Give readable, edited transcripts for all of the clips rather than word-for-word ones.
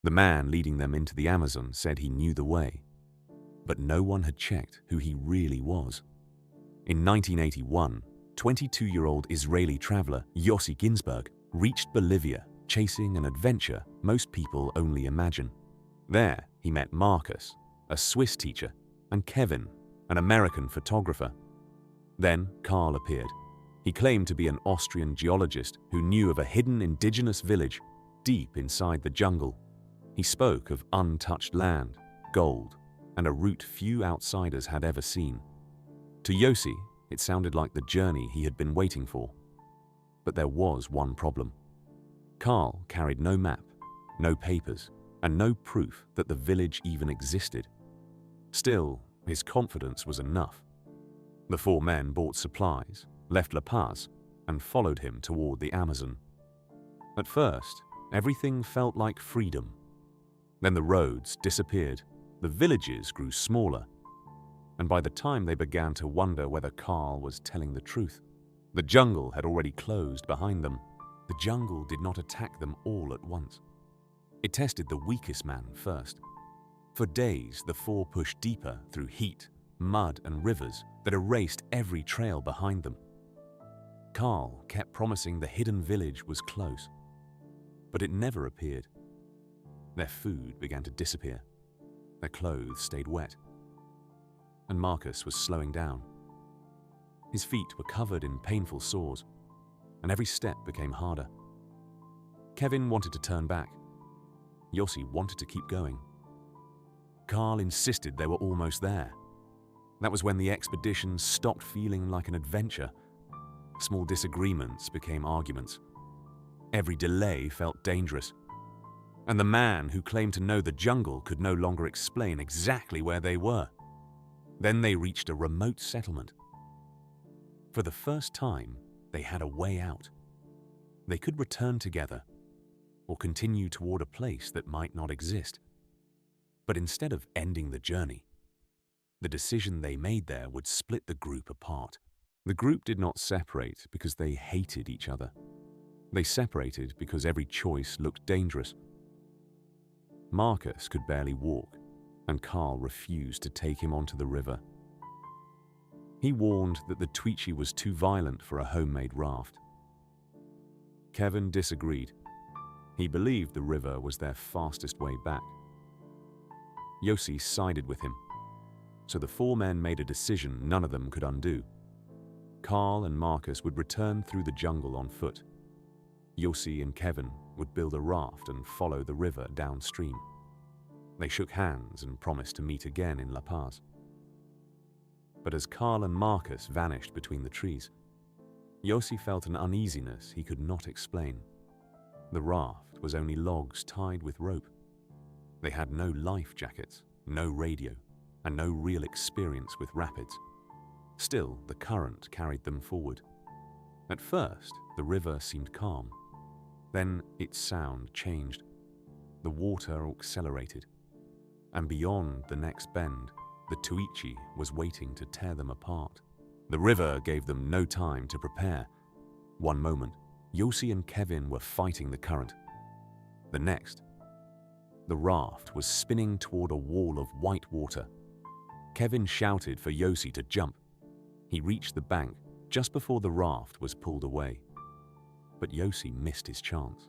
The man leading them into the Amazon said he knew the way, but no one had checked who he really was. In 1981, 22-year-old Israeli traveler Yossi Ghinsberg reached Bolivia chasing an adventure most people only imagine. There, he met Marcus, a Swiss teacher, and Kevin, an American photographer. Then Karl appeared. He claimed to be an Austrian geologist who knew of a hidden indigenous village deep inside the jungle. He spoke of untouched land, gold, and a route few outsiders had ever seen. To Yossi, it sounded like the journey he had been waiting for. But there was one problem. Karl carried no map, no papers, and no proof that the village even existed. Still, his confidence was enough. The four men bought supplies, left La Paz, and followed him toward the Amazon. At first, everything felt like freedom. Then the roads disappeared, the villages grew smaller, and by the time they began to wonder whether Karl was telling the truth, the jungle had already closed behind them. The jungle did not attack them all at once. It tested the weakest man first. For days, the four pushed deeper through heat, mud, and rivers that erased every trail behind them. Karl kept promising the hidden village was close, but it never appeared. Their food began to disappear. Their clothes stayed wet. And Marcus was slowing down. His feet were covered in painful sores, and every step became harder. Kevin wanted to turn back. Yossi wanted to keep going. Karl insisted they were almost there. That was when the expedition stopped feeling like an adventure. Small disagreements became arguments. Every delay felt dangerous. And the man who claimed to know the jungle could no longer explain exactly where they were. Then they reached a remote settlement. For the first time, they had a way out. They could return together, or continue toward a place that might not exist. But instead of ending the journey, the decision they made there would split the group apart. The group did not separate because they hated each other. They separated because every choice looked dangerous. Marcus could barely walk, and Karl refused to take him onto the river. He warned that the Tweetchie was too violent for a homemade raft. Kevin disagreed. He believed the river was their fastest way back. Yossi sided with him, so the four men made a decision none of them could undo. Karl and Marcus would return through the jungle on foot. Yossi and Kevin would build a raft and follow the river downstream. They shook hands and promised to meet again in La Paz. But as Karl and Marcus vanished between the trees, Yossi felt an uneasiness he could not explain. The raft was only logs tied with rope. They had no life jackets, no radio, and no real experience with rapids. Still, the current carried them forward. At first, the river seemed calm. Then its sound changed. The water accelerated. And beyond the next bend, the Tweetchie was waiting to tear them apart. The river gave them no time to prepare. One moment, Yossi and Kevin were fighting the current. The next, the raft was spinning toward a wall of white water. Kevin shouted for Yossi to jump. He reached the bank just before the raft was pulled away. But Yossi missed his chance.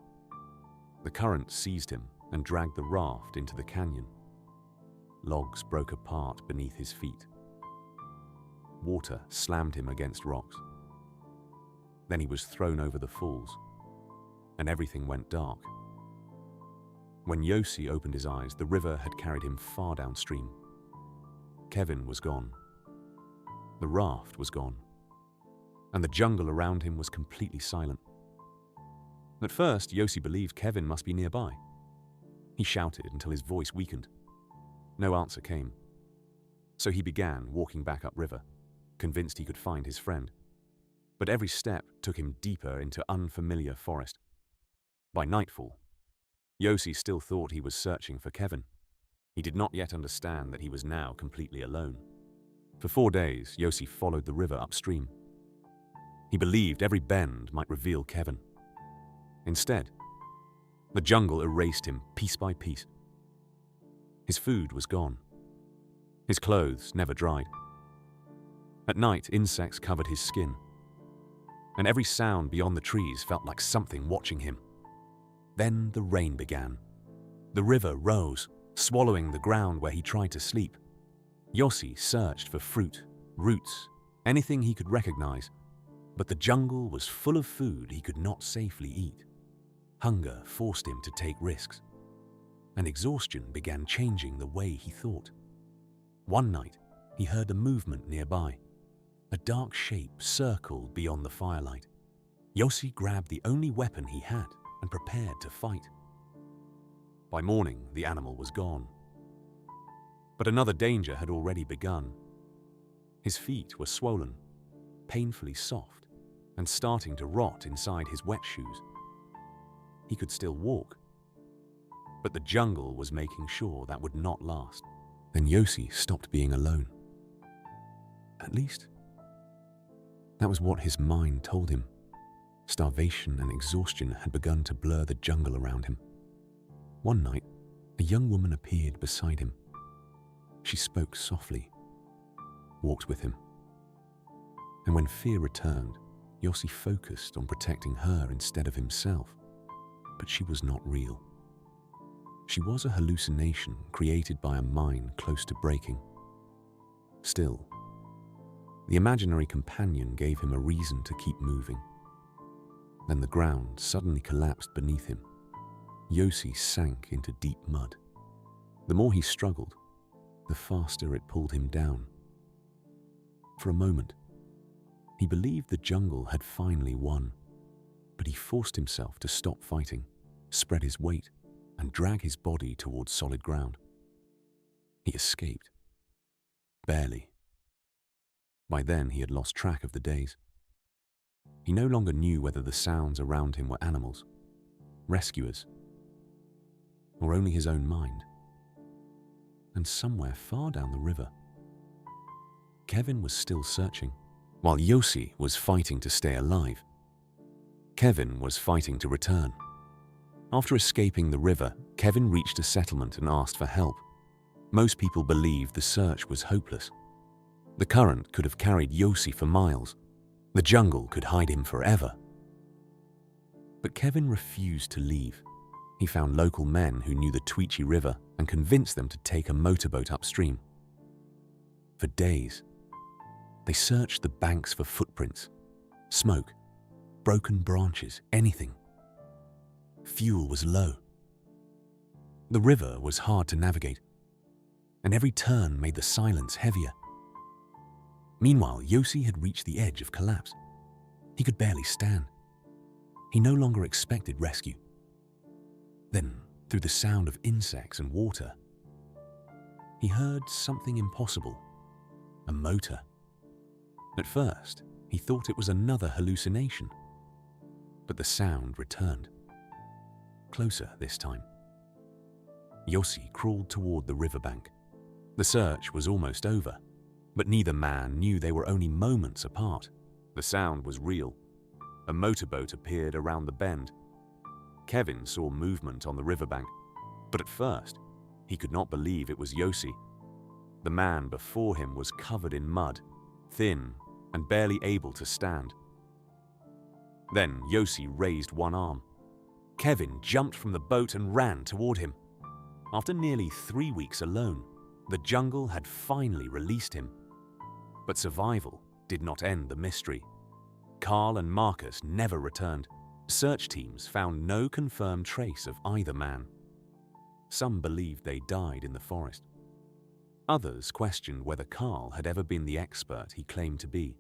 The current seized him and dragged the raft into the canyon. Logs broke apart beneath his feet. Water slammed him against rocks. Then he was thrown over the falls, and everything went dark. When Yossi opened his eyes, the river had carried him far downstream. Kevin was gone. The raft was gone, and the jungle around him was completely silent. At first, Yossi believed Kevin must be nearby. He shouted until his voice weakened. No answer came. So he began walking back upriver, convinced he could find his friend. But every step took him deeper into unfamiliar forest. By nightfall, Yossi still thought he was searching for Kevin. He did not yet understand that he was now completely alone. For 4 days, Yossi followed the river upstream. He believed every bend might reveal Kevin. Instead, The jungle erased him piece by piece. His food was gone. His clothes never dried. At night, insects covered his skin, and every sound beyond the trees felt like something watching him. Then the rain began. The river rose, swallowing the ground where he tried to sleep. Yossi searched for fruit, roots, anything he could recognize, but the jungle was full of food he could not safely eat. Hunger forced him to take risks, and exhaustion began changing the way he thought. One night, he heard a movement nearby. A dark shape circled beyond the firelight. Yossi grabbed the only weapon he had and prepared to fight. By morning, the animal was gone. But another danger had already begun. His feet were swollen, painfully soft, and starting to rot inside his wet shoes. He could still walk, but the jungle was making sure that would not last. Then Yossi stopped being alone. At least, that was what his mind told him. Starvation and exhaustion had begun to blur the jungle around him. One night, a young woman appeared beside him. She spoke softly, walked with him. And when fear returned, Yossi focused on protecting her instead of himself. But she was not real. She was a hallucination created by a mind close to breaking. Still, the imaginary companion gave him a reason to keep moving. Then the ground suddenly collapsed beneath him. Yossi sank into deep mud. The more he struggled, the faster it pulled him down. For a moment, he believed the jungle had finally won, but he forced himself to stop fighting, spread his weight, and drag his body towards solid ground. He escaped. Barely. By then, he had lost track of the days. He no longer knew whether the sounds around him were animals, rescuers, or only his own mind. And somewhere far down the river, Kevin was still searching, while Yossi was fighting to stay alive. Kevin was fighting to return. After escaping the river, Kevin reached a settlement and asked for help. Most people believed the search was hopeless. The current could have carried Yossi for miles. The jungle could hide him forever. But Kevin refused to leave. He found local men who knew the Tweetchie River and convinced them to take a motorboat upstream. For days, they searched the banks for footprints, smoke, broken branches, anything. Fuel was low. The river was hard to navigate, and every turn made the silence heavier. Meanwhile, Yossi had reached the edge of collapse. He could barely stand. He no longer expected rescue. Then, through the sound of insects and water, he heard something impossible, a motor. At first, he thought it was another hallucination, but the sound returned. Closer this time. Yossi crawled toward the riverbank. The search was almost over, but neither man knew they were only moments apart. The sound was real. A motorboat appeared around the bend. Kevin saw movement on the riverbank, but at first, he could not believe it was Yossi. The man before him was covered in mud, thin and barely able to stand. Then Yossi raised one arm. Kevin jumped from the boat and ran toward him. After nearly 3 weeks alone, the jungle had finally released him. But survival did not end the mystery. Carl and Marcus never returned. Search teams found no confirmed trace of either man. Some believed they died in the forest. Others questioned whether Carl had ever been the expert he claimed to be.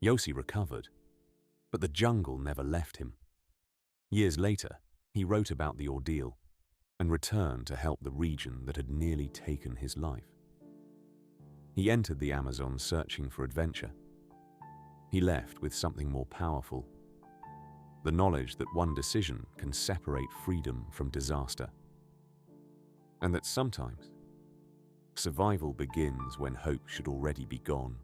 Yossi recovered, but the jungle never left him. Years later, he wrote about the ordeal and returned to help the region that had nearly taken his life. He entered the Amazon searching for adventure. He left with something more powerful, the knowledge that one decision can separate freedom from disaster, and that sometimes survival begins when hope should already be gone.